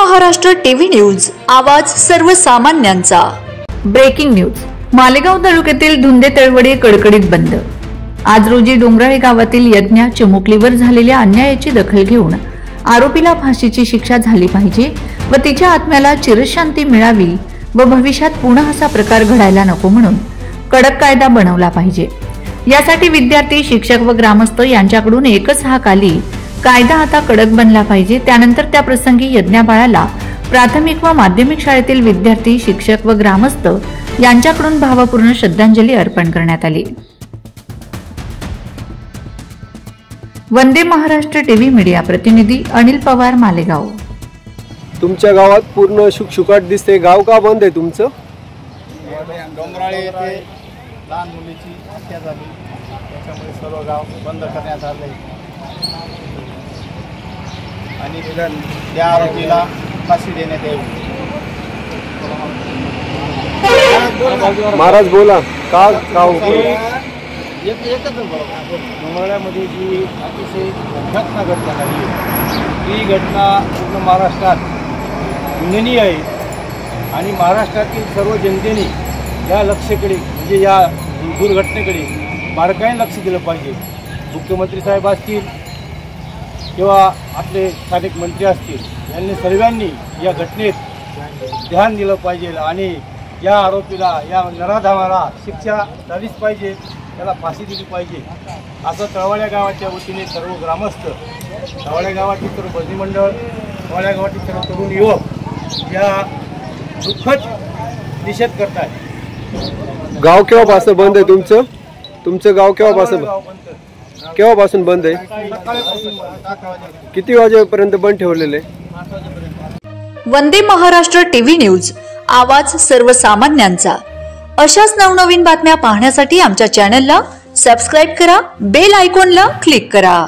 Maharashtra TV news, आवाज सर्वसामान्यांचा। Breaking news. Malegaon तालुक्यातील धुंदे तळवडे कडकडीत बंद। आज रोजी डोंगराळे गावातील यज्ञ चिमुकलीवर झालेल्या अन्यायाची दखल घेऊन आरोपीला फाशीची शिक्षा झाली पाहिजे व तिच्या आत्म्याला चिरशांती मिळावी व भविष्यात पुन्हा असा प्रकार घडायला नको म्हणून कडक कायदा बनवला पाहिजे। यासाठी विद्यार्थी, शिक्षक व ग्रामस्थ यांच्याकडून एकच हाक आली, कायदा आता कडक बनला पाहिजे। त्यानंतर त्या प्रसंगी यज्ञाबाळाला प्राथमिक व माध्यमिक शाळेतील विद्यार्थी, शिक्षक व ग्रामस्थ यांच्याकडून भावपूर्ण श्रद्धांजली अर्पण करण्यात आली। वंदे महाराष्ट्र टीव्ही मीडिया प्रतिनिधी अनिल पवार, मालेगाव। तुमच्या गावात पूर्ण शुकशुकाट दिसते, गाव का बंद आहे तुमचं? डोंगराळे येथे लहान मुलीची हत्या झाली, त्याच्यामुळे सर्व गाव बंद करण्यात आले आणि त्या आरोपीला फाशी देण्यात यावी। महाराज बोला, का एकच डोंगराळ्यामध्ये जी अतिशय घटना घडली, ही घटना पूर्ण महाराष्ट्रात निंदनीय आहे आणि महाराष्ट्रातील सर्व जनतेने या लक्ष्याकडे म्हणजे या दुर्घटनेकडे बारकाईने लक्ष दिलं पाहिजे। मुख्यमंत्री साहेब असतील किंवा आपले स्थानिक मंत्री असतील, यांनी सर्वांनी या घटनेत ध्यान दिलं पाहिजे आणि या आरोपीला, या नराधमाला शिक्षा झालीच पाहिजे, त्याला फाशी दिली पाहिजे असं तळवड्या गावाच्या वतीने सर्व ग्रामस्थ, तळवड्या गावातील सर्व भजनी मंडळ, तळवड्या गावातील सर्व तरुण युवक या दुःखद निषेध करत आहेत। गाव केव्हापासून बंद आहे तुमचं? तुमचं गाव केव्हापासून बंद आहे? किती वाजेपर्यंत बंद ठेवलेले? वंदे महाराष्ट्र टीव्ही न्यूज, आवाज सर्वसामान्यांचा। अशाच नवनवीन बातम्या पाहण्यासाठी आमच्या चॅनलला सबस्क्राइब करा, बेल आयकॉनला क्लिक करा।